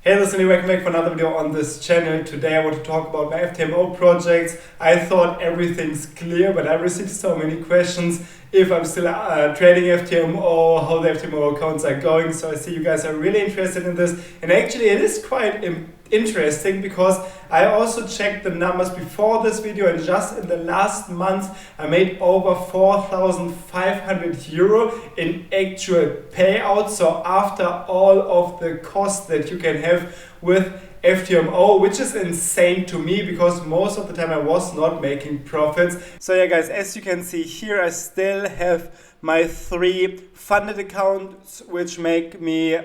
Hey, this is Andy, welcome back for another video on this channel. Today I want to talk about my FTMO projects. I thought everything's clear, but I received so many questions if I'm still trading FTMO, how the FTMO accounts are going. So I see you guys are really interested in this, and actually it is quite interesting because I also checked the numbers before this video, and just in the last month I made over 4,500 euro in actual payouts. So after all of the costs that you can have with FTMO, which is insane to me because most of the time I was not making profits. So yeah guys, as you can see here, I still have my 3 funded accounts which make me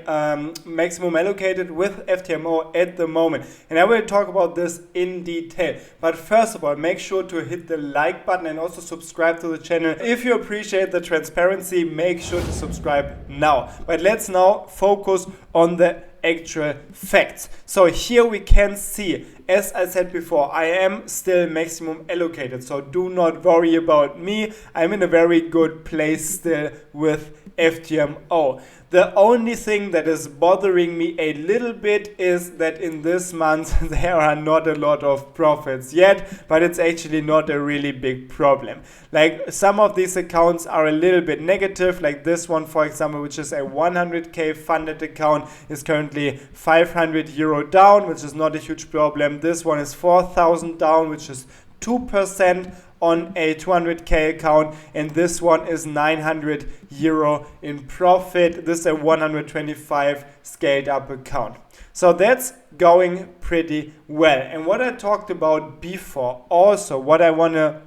maximum allocated with FTMO at the moment, and I will talk about this in detail. But first of all, make sure to hit the like button and also subscribe to the channel. If you appreciate the transparency, make sure to subscribe now. But let's now focus on the actual facts. So here we can see, as I said before, I am still maximum allocated, so do not worry about me. I'm in a very good place still with FTMO. The only thing that is bothering me a little bit is that in this month there are not a lot of profits yet, but it's actually not a really big problem. Like some of these accounts are a little bit negative, like this one for example, which is a 100k funded account, is currently 500 euro down, which is not a huge problem. This one is 4,000 down, which is 2% on a 200k account, and this one is 900 euro in profit. This is a 125 scaled up account. So that's going pretty well. And what I talked about before, also what I want to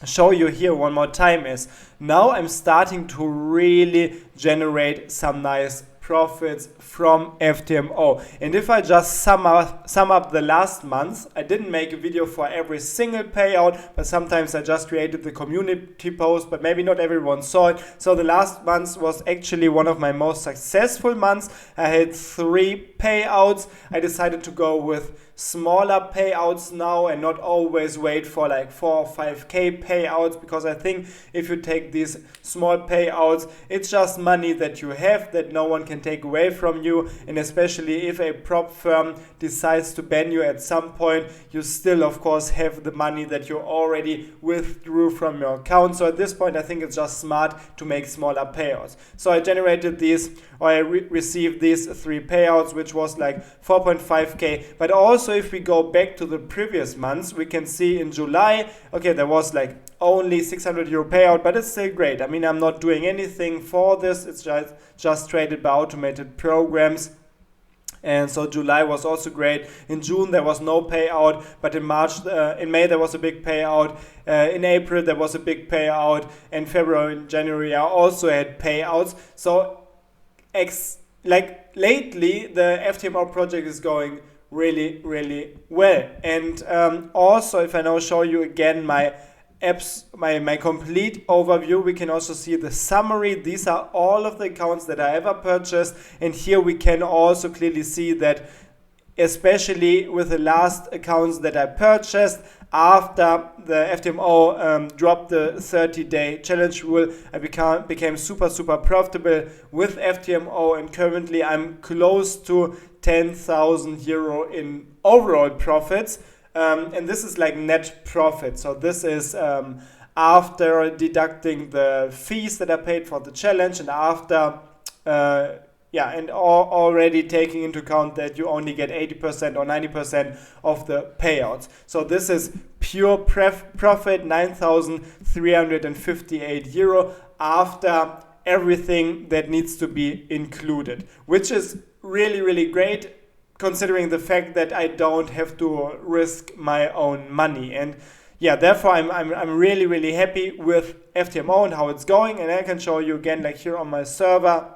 show you here one more time, is now I'm starting to really generate some nice profits from FTMO. And if I just sum up the last month, I didn't make a video for every single payout, but sometimes I just created the community post, but maybe not everyone saw it. So the last month was actually one of my most successful months. I had 3 payouts. I decided to go with smaller payouts now and not always wait for like 4 or 5k payouts, because I think if you take these small payouts, it's just money that you have that no one can take away from you. And especially if a prop firm decides to ban you at some point, you still of course have the money that you already withdrew from your account. So at this point I think it's just smart to make smaller payouts. So I generated these, or I received these 3 payouts, which was like 4.5k. But also if we go back to the previous months, we can see in July, okay, there was like only 600 euro payout, but it's still great. I mean, I'm not doing anything for this, it's just traded by automated programs. And so July was also great. In June there was no payout, but in May there was a big payout. In April there was a big payout, and February and January I also had payouts. So like lately the FTMO project is going really well. And also if I now show you again my apps, my complete overview, we can also see the summary. These are all of the accounts that I ever purchased, and here we can also clearly see that especially with the last accounts that I purchased after the FTMO dropped the 30-day challenge rule, I became super profitable with FTMO, and currently I'm close to 10,000 euro in overall profits. And this is like net profit. So this is after deducting the fees that I paid for the challenge, and after already taking into account that you only get 80% or 90% of the payouts. So this is pure profit, 9,358 euro after everything that needs to be included, which is really great, considering the fact that I don't have to risk my own money. And yeah, therefore I'm really happy with FTMO and how it's going. And I can show you again, like here on my server,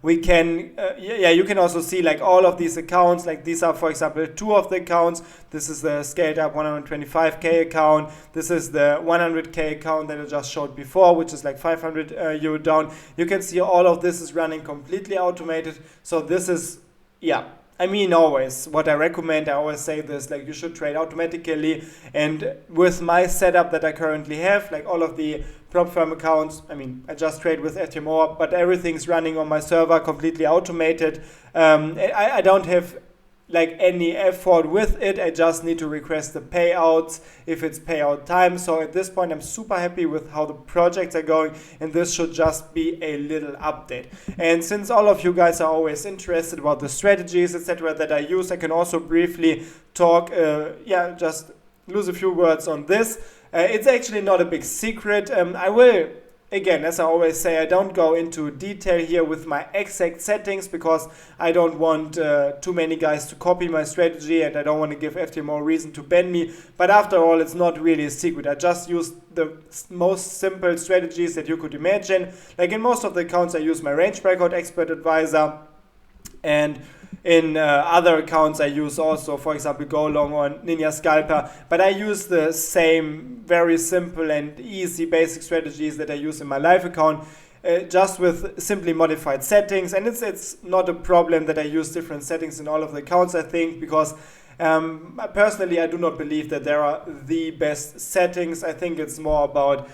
we can you can also see like all of these accounts. Like these are for example 2 of the accounts. This is the scaled up 125k account. This is the 100k account that I just showed before, which is like 500 euro down. You can see all of this is running completely automated. So this is I mean, always what I recommend, I always say this, like you should trade automatically. And with my setup that I currently have, like all of the prop firm accounts, I mean, I just trade with FTMO, but everything's running on my server, completely automated. I don't have like any effort with it. I just need to request the payouts if it's payout time. So at this point, I'm super happy with how the projects are going, and this should just be a little update. And since all of you guys are always interested about the strategies, etc., that I use, I can also briefly talk, just lose a few words on this. It's actually not a big secret. I will, again, as I always say, I don't go into detail here with my exact settings because I don't want too many guys to copy my strategy, and I don't want to give FTMO a reason to ban me. But after all, it's not really a secret. I just use the most simple strategies that you could imagine. Like in most of the accounts, I use my range breakout expert advisor, and in other accounts I use also, for example, Go Long or Ninja Scalper, but I use the same very simple and easy basic strategies that I use in my live account, just with simply modified settings. And it's not a problem that I use different settings in all of the accounts, I think, because personally I do not believe that there are the best settings. I think it's more about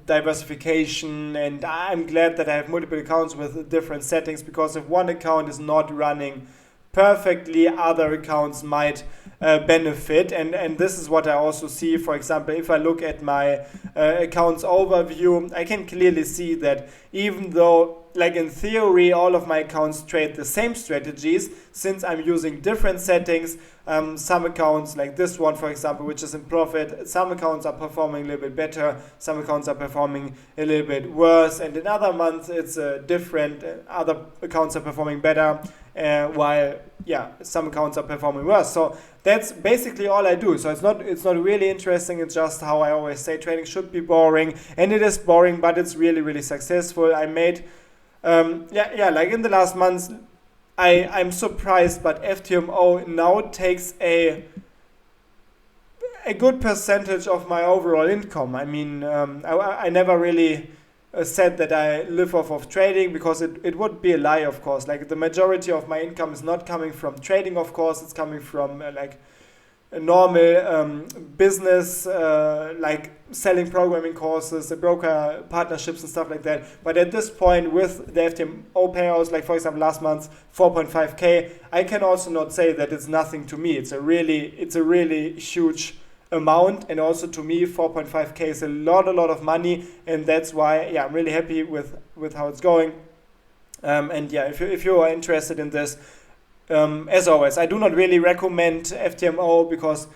diversification, and I'm glad that I have multiple accounts with different settings, because if one account is not running perfectly, other accounts might benefit. And this is what I also see. For example, if I look at my accounts overview, I can clearly see that even though, like in theory, all of my accounts trade the same strategies, since I'm using different settings, some accounts, like this one for example, which is in profit, some accounts are performing a little bit better, some accounts are performing a little bit worse, and in other months it's different. Other accounts are performing better, while some accounts are performing worse. So that's basically all I do. So it's not really interesting. It's just how I always say trading should be boring, and it is boring, but it's really, really successful. I made like in the last months, I'm surprised, but FTMO now takes a good percentage of my overall income. I mean, I never really said that I live off of trading, because it would be a lie, of course. Like the majority of my income is not coming from trading, of course. It's coming from like a normal business, like selling programming courses, the broker partnerships and stuff like that. But at this point, with the FTMO payouts, like for example last month 4.5k, I can also not say that it's nothing to me. It's a really huge amount, and also to me 4.5k is a lot of money, and that's why I'm really happy with how it's going. If you are interested in this, as always, I do not really recommend FTMO, because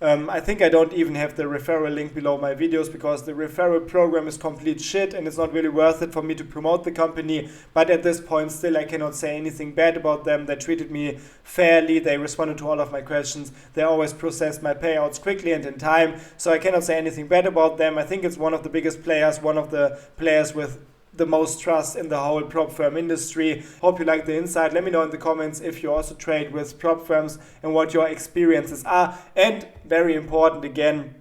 I think I don't even have the referral link below my videos, because the referral program is complete shit and it's not really worth it for me to promote the company. But at this point still I cannot say anything bad about them. They treated me fairly, they responded to all of my questions, they always processed my payouts quickly and in time, so I cannot say anything bad about them. I think it's one of the biggest players, one of the players with the most trust in the whole prop firm industry. Hope you like the insight. Let me know in the comments if you also trade with prop firms and what your experiences are. And very important again,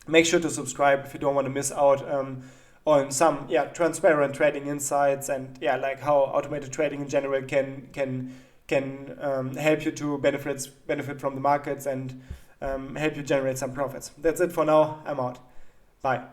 make sure to subscribe if you don't want to miss out on some transparent trading insights, and like how automated trading in general can help you to benefit from the markets, and help you generate some profits. That's it for now. I'm out. Bye.